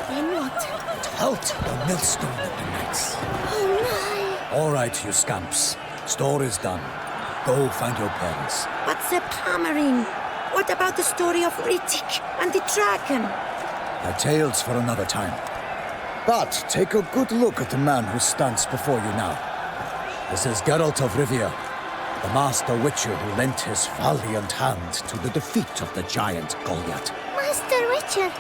Then what? Halt! The millstone at the necks. Oh my! All right, you scamps. Store is done. Go find your parents. But the hammering. What about the story of Rittik and the dragon? They're tales for another time. But take a good look at the man who stands before you now. This is Geralt of Rivia, the master witcher who lent his valiant hand to the defeat of the giant Goliath. Master Witcher,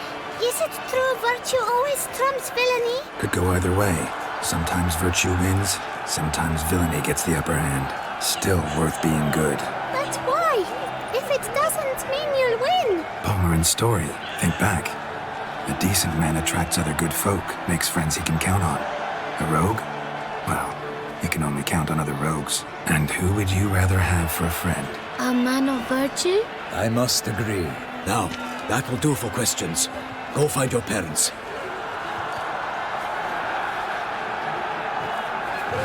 is it true virtue always trumps villainy? Could go either way. Sometimes virtue wins, sometimes villainy gets the upper hand. Still worth being good. But why? If it doesn't mean you'll win. Palmerin's story. Think back. A decent man attracts other good folk, makes friends he can count on. A rogue? Well, he can only count on other rogues. And who would you rather have for a friend? A man of virtue? I must agree. Now, that will do for questions. Go find your parents.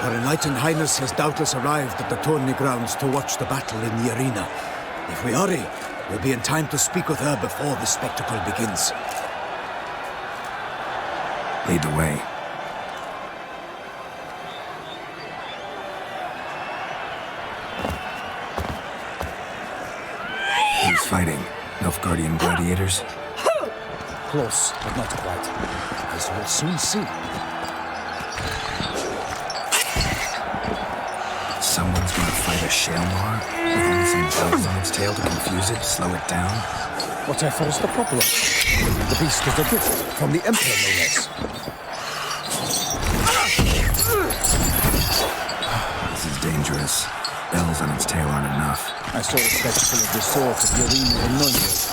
Her Enlightened Highness has doubtless arrived at the tourney grounds to watch the battle in the arena. If we hurry, we'll be in time to speak with her before the spectacle begins. Lead the way. Who's fighting? Nilfgaardian gladiators? Close, but not quite. As we'll soon see. Someone's gonna fight a Shalmar? With only some bells on its tail to confuse it, slow it down? Whatever is the problem? The beast is a gift from the Emperor, no less. This is dangerous. Bells on its tail aren't enough. I saw a spectacle of the sword of Yorin and Nunez.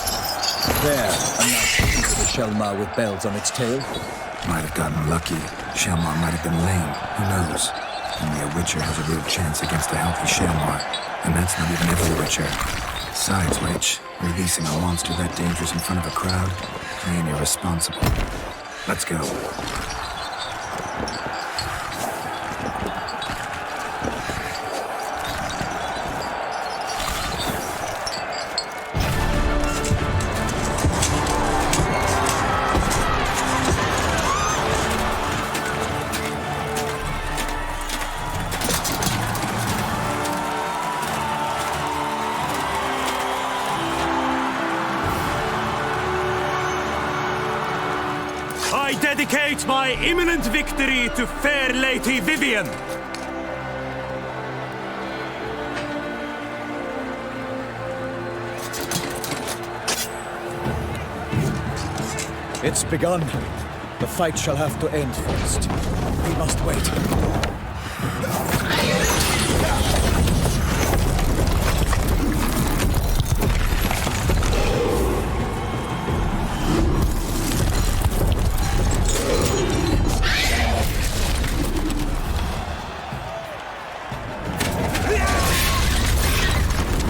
There, and now into the Shalmar with bells on its tail. Might have gotten lucky. Shalmar might have been lame. Who knows? Only a witcher has a real chance against a healthy Shalmar. And that's not even every witcher. Besides which, releasing a monster that dangerous in front of a crowd, plain irresponsible. Let's go. I dedicate my imminent victory to fair Lady Vivian. It's begun. The fight shall have to end first. We must wait.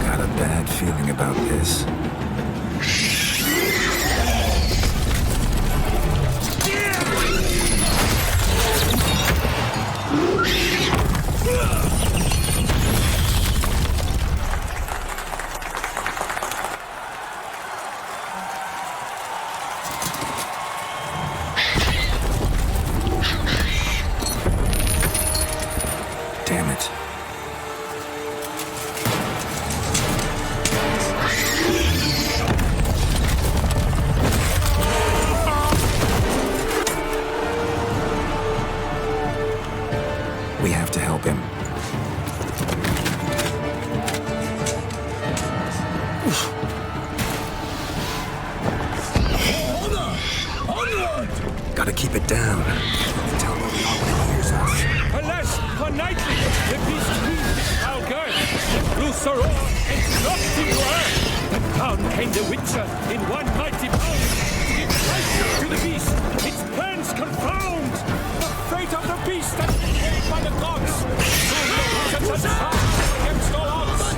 Got a bad feeling about this. Damn it. We have to help him. Gotta keep it down. Tell where we are when he hears us. Alas, for nightly, the beast wheezed our girth, blew sorrow and dropped to earth. And down came the Witcher in one mighty bound. To give life to the beast, its plans confound. The fate of the beast has been paid by the gods. So and against all odds.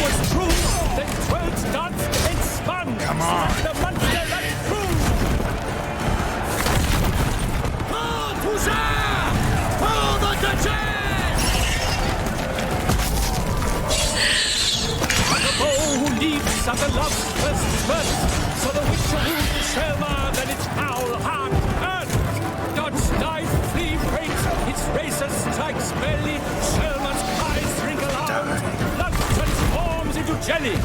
was true, then twirled, danced, and spun. Come on. The monster that through. Oh, Toussaint! Follow the duchess! The bow who leaps at the love's first burst, so the witcher who Selma, then its howl hard earth. Dodge, dive, flee, break, its razor strikes belly, Selma's eyes wrinkle out, blood transforms into jelly.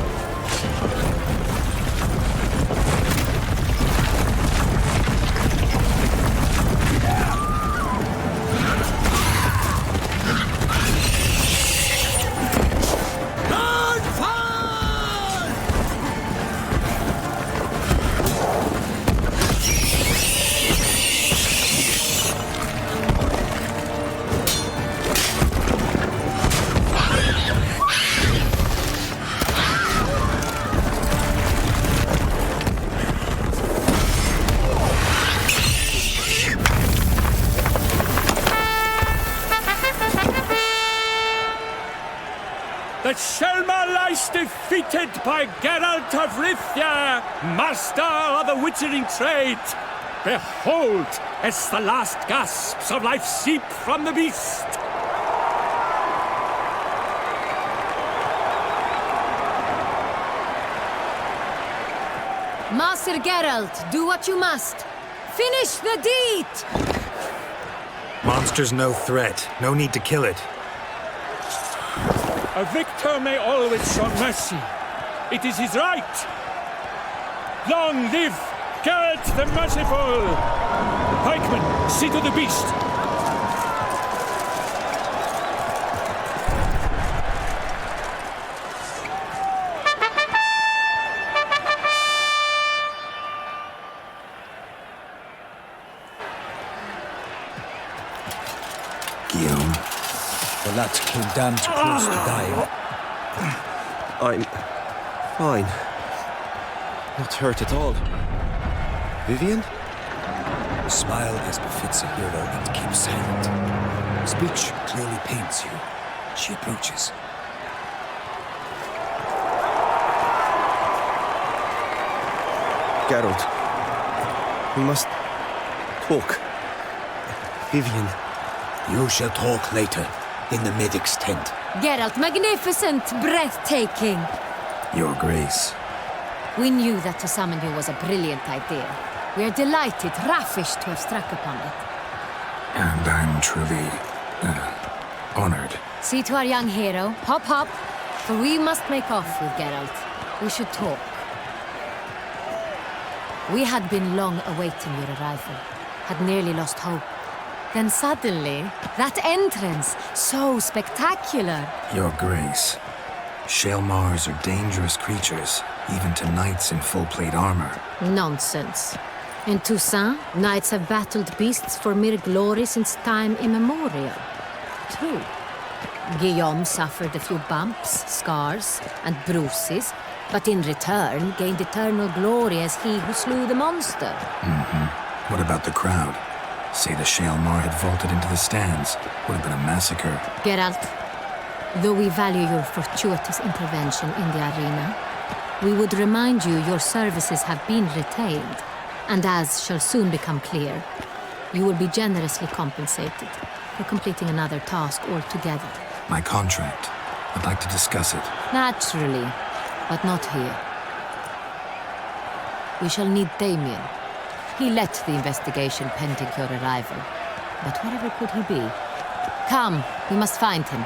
The Selma lies defeated by Geralt of Rivia, master of the witchering trade. Behold, as the last gasps of life seep from the beast. Master Geralt, do what you must. Finish the deed! Monster's no threat. No need to kill it. A victor may always show mercy. It is his right. Long live Geralt the Merciful! Pikeman, see to the beast. Guillaume. The lad came damned close to dying. I'm fine. Not hurt at all. Vivian? Smile as befits a hero and keep silent. Speech clearly pains you. She approaches. Geralt. We must talk. Vivian. You shall talk later, in the medic's tent. Geralt, magnificent, breathtaking. Your Grace. We knew that to summon you was a brilliant idea. We are delighted, ravished to have struck upon it. And I'm truly, honored. See to our young hero. Hop, hop. For we must make off with Geralt. We should talk. We had been long awaiting your arrival. Had nearly lost hope. Then suddenly, that entrance, so spectacular. Your Grace. Shaelmars are dangerous creatures, even to knights in full-plate armor. Nonsense. In Toussaint, knights have battled beasts for mere glory since time immemorial. True. Guillaume suffered a few bumps, scars, and bruises, but in return gained eternal glory as he who slew the monster. What about the crowd? Say the Shaelmar had vaulted into the stands. Would have been a massacre. Geralt, though we value your fortuitous intervention in the arena, we would remind you your services have been retained, and as shall soon become clear, you will be generously compensated for completing another task altogether. My contract. I'd like to discuss it. Naturally, but not here. We shall need Damien. He led the investigation pending your arrival. But whatever could he be? Come, we must find him.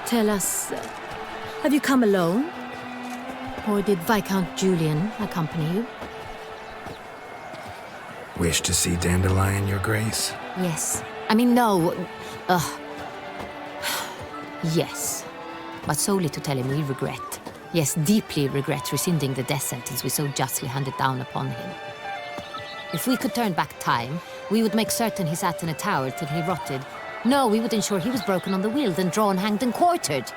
Tell us, have you come alone? Or did Viscount Julian accompany you? Wish to see Dandelion, Your Grace? Yes. I mean, no. Yes. But solely to tell him we regret. Yes, deeply regret rescinding the death sentence we so justly handed down upon him. If we could turn back time, we would make certain he sat in a tower till he rotted. No, we would ensure he was broken on the wheel, then drawn, hanged, and quartered.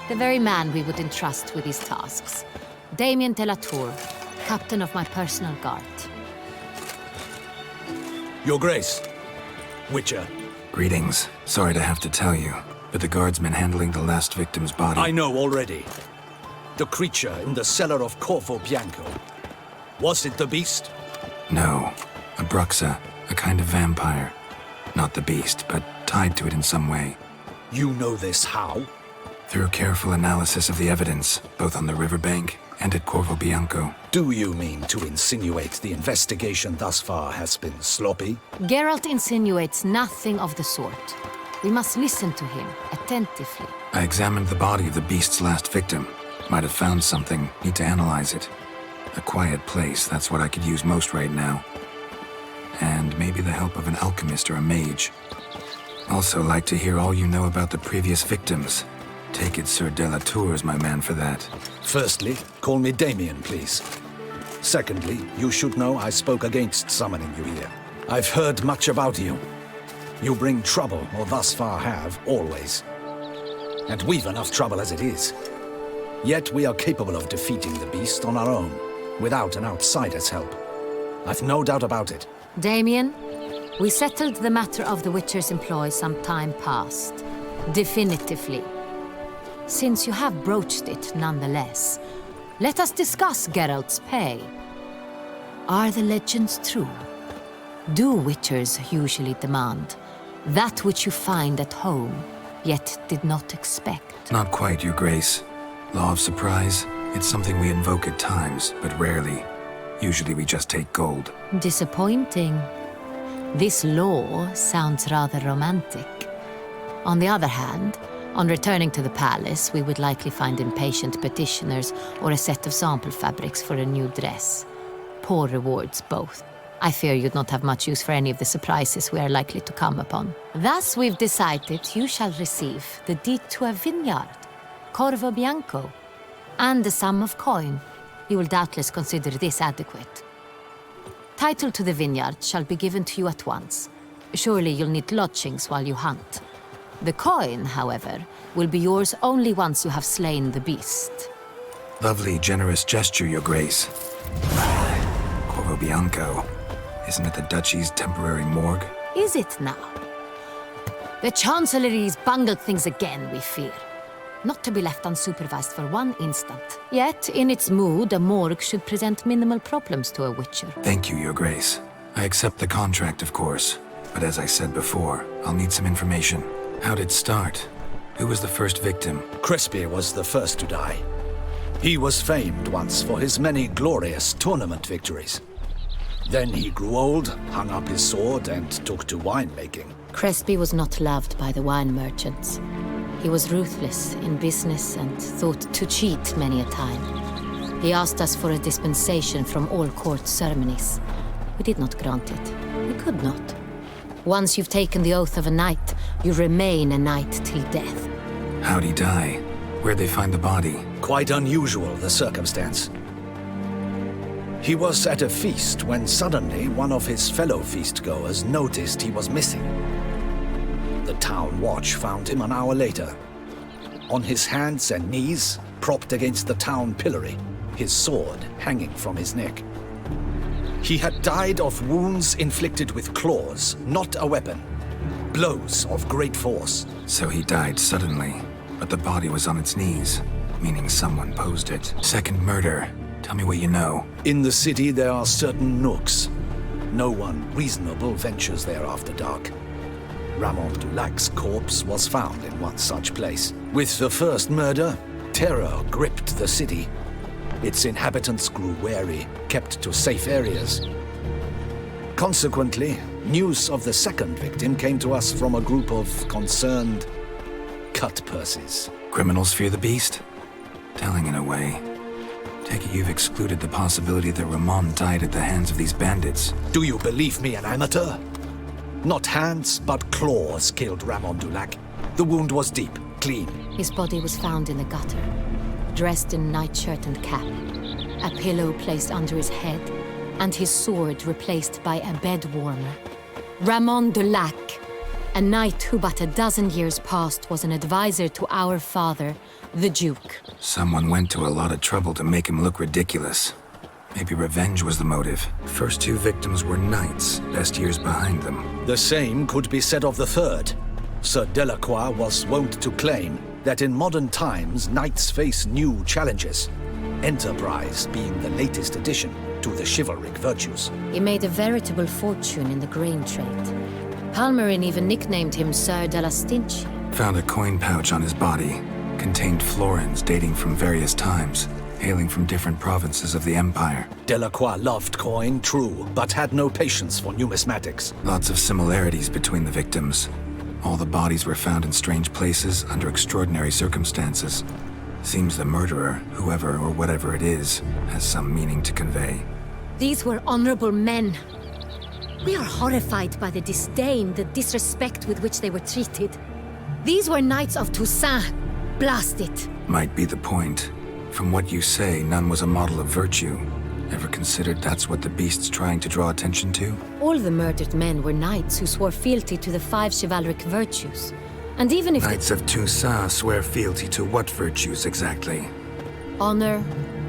The very man we would entrust with these tasks. Damien de la Tour, captain of my personal guard. Your Grace. Witcher. Greetings. Sorry to have to tell you, but the guardsman handling the last victim's body... I know already. The creature in the cellar of Corvo Bianco. Was it the beast? No. A bruxa, a kind of vampire. Not the beast, but tied to it in some way. You know this how? Through careful analysis of the evidence, both on the riverbank and at Corvo Bianco. Do you mean to insinuate the investigation thus far has been sloppy? Geralt insinuates nothing of the sort. We must listen to him attentively. I examined the body of the beast's last victim. Might have found something, need to analyze it. A quiet place, that's what I could use most right now. And maybe the help of an alchemist or a mage. Also like to hear all you know about the previous victims. Take it Sir de la Tour is my man for that. Firstly, call me Damien, please. Secondly, you should know I spoke against summoning you here. I've heard much about you. You bring trouble, or thus far have, always. And we've enough trouble as it is. Yet we are capable of defeating the beast on our own, without an outsider's help. I've no doubt about it. Damien, we settled the matter of the Witcher's employ some time past. Definitively. Since you have broached it nonetheless, let us discuss Geralt's pay. Are the legends true? Do Witchers usually demand that which you find at home, yet did not expect? Not quite, Your Grace. Law of surprise, it's something we invoke at times, but rarely. Usually we just take gold. Disappointing. This law sounds rather romantic. On the other hand, on returning to the palace, we would likely find impatient petitioners or a set of sample fabrics for a new dress. Poor rewards, both. I fear you'd not have much use for any of the surprises we are likely to come upon. Thus, we've decided you shall receive the deed to a vineyard, Corvo Bianco, and the sum of coin. You will doubtless consider this adequate. Title to the vineyard shall be given to you at once. Surely you'll need lodgings while you hunt. The coin, however, will be yours only once you have slain the beast. Lovely, generous gesture, Your Grace. Corvo Bianco. Isn't it the Duchy's temporary morgue? Is it now? The Chancellery's bungled things again, we fear. Not to be left unsupervised for one instant. Yet, in its mood, a morgue should present minimal problems to a Witcher. Thank you, Your Grace. I accept the contract, of course. But as I said before, I'll need some information. How'd it start? Who was the first victim? Crespi was the first to die. He was famed once for his many glorious tournament victories. Then he grew old, hung up his sword, and took to winemaking. Crespi was not loved by the wine merchants. He was ruthless in business and thought to cheat many a time. He asked us for a dispensation from all court ceremonies. We did not grant it. We could not. Once you've taken the oath of a knight, you remain a knight till death. How'd he die? Where'd they find the body? Quite unusual, the circumstance. He was at a feast when suddenly one of his fellow feastgoers noticed he was missing. The town watch found him an hour later. On his hands and knees, propped against the town pillory, his sword hanging from his neck. He had died of wounds inflicted with claws, not a weapon. Blows of great force. So he died suddenly, but the body was on its knees, meaning someone posed it. Second murder. Tell me what you know. In the city there are certain nooks. No one reasonable ventures there after dark. Ramon Dulac's corpse was found in one such place. With the first murder, terror gripped the city. Its inhabitants grew wary, kept to safe areas. Consequently, news of the second victim came to us from a group of concerned cut-purses. Criminals fear the beast? Telling in a way. Take it you've excluded the possibility that Ramon died at the hands of these bandits. Do you believe me an amateur? Not hands, but claws killed Ramon Dulac. The wound was deep, clean. His body was found in the gutter, dressed in nightshirt and cap, a pillow placed under his head, and his sword replaced by a bed warmer. Ramon Dulac, a knight who but a dozen years past was an advisor to our father, the Duke. Someone went to a lot of trouble to make him look ridiculous. Maybe revenge was the motive. First two victims were knights, best years behind them. The same could be said of the third. Sir Delacroix was wont to claim that in modern times knights face new challenges, enterprise being the latest addition to the chivalric virtues. He made a veritable fortune in the grain trade. Palmerin even nicknamed him Sir de la Stinchi. Found a coin pouch on his body. Contained florins dating from various times, hailing from different provinces of the Empire. Delacroix loved coin, true, but had no patience for numismatics. Lots of similarities between the victims. All the bodies were found in strange places under extraordinary circumstances. Seems the murderer, whoever or whatever it is, has some meaning to convey. These were honorable men. We are horrified by the disdain, the disrespect with which they were treated. These were knights of Toussaint. Blast it. Might be the point. From what you say, none was a model of virtue. Ever considered that's what the beast's trying to draw attention to? All the murdered men were knights who swore fealty to the 5 chivalric virtues. And even if Knights of Toussaint swear fealty to what virtues exactly? honor,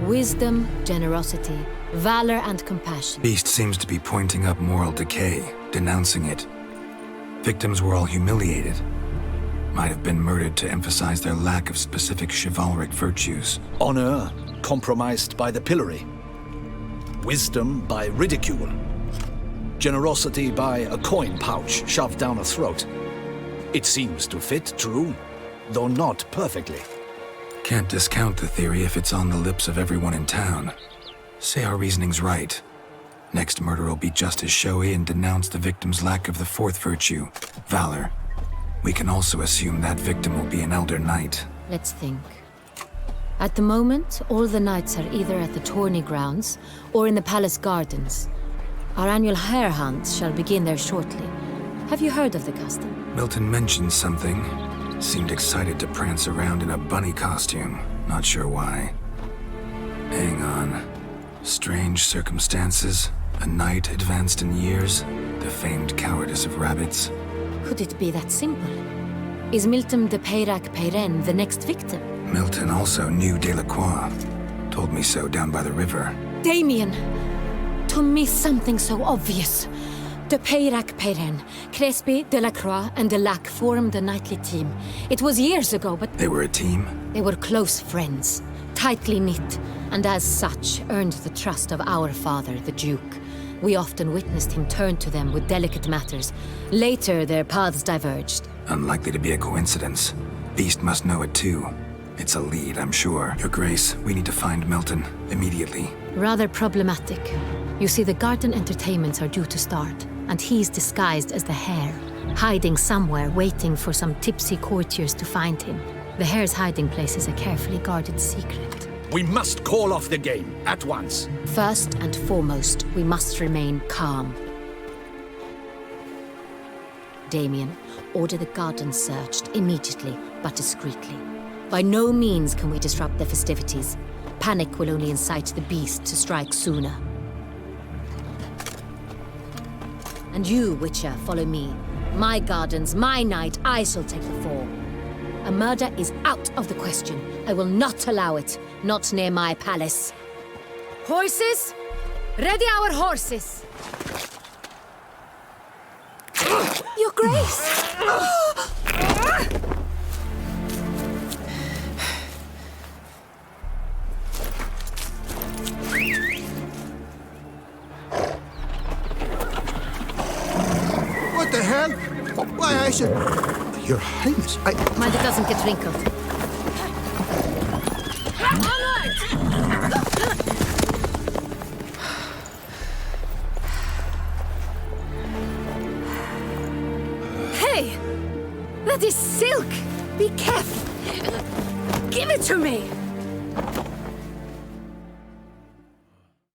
wisdom, generosity, valor, and compassion. Beast seems to be pointing up moral decay, denouncing it. Victims were all humiliated. Might have been murdered to emphasize their lack of specific chivalric virtues. Honor compromised by the pillory. Wisdom by ridicule. Generosity by a coin pouch shoved down a throat. It seems to fit, true, though not perfectly. Can't discount the theory if it's on the lips of everyone in town. Say our reasoning's right. Next murder will be just as showy and denounce the victim's lack of the 4th virtue, valor. We can also assume that victim will be an elder knight. Let's think. At the moment, all the knights are either at the tourney grounds or in the palace gardens. Our annual hare hunt shall begin there shortly. Have you heard of the custom? Milton mentioned something. Seemed excited to prance around in a bunny costume. Not sure why. Hang on. Strange circumstances. A knight advanced in years. The famed cowardice of rabbits. Could it be that simple? Is Milton de Peyrac-Peyren the next victim? Milton also knew Delacroix. Told me so down by the river. Damien! To me, something so obvious. De Peyrac-Peyren, Crespi, Delacroix, and Delac formed a knightly team. It was years ago, but They were a team? they were close friends, tightly knit, and as such earned the trust of our father, the Duke. We often witnessed him turn to them with delicate matters. Later, their paths diverged. Unlikely to be a coincidence. Beast must know it too. It's a lead, I'm sure. Your Grace, we need to find Milton. Immediately. Rather problematic. You see, the garden entertainments are due to start, and he's disguised as the hare, hiding somewhere, waiting for some tipsy courtiers to find him. The hare's hiding place is a carefully guarded secret. We must call off the game, at once. First and foremost, we must remain calm. Damien, order the garden searched immediately, but discreetly. By no means can we disrupt the festivities. Panic will only incite the beast to strike sooner. And you, Witcher, follow me. My gardens, my night, I shall take the fall. A murder is out of the question. I will not allow it. Not near my palace. Horses? Ready our horses! Your Grace! What the hell? Why, I said... Your Highness, Mind it doesn't get wrinkled. Hey! That is silk! Be careful! Give it to me!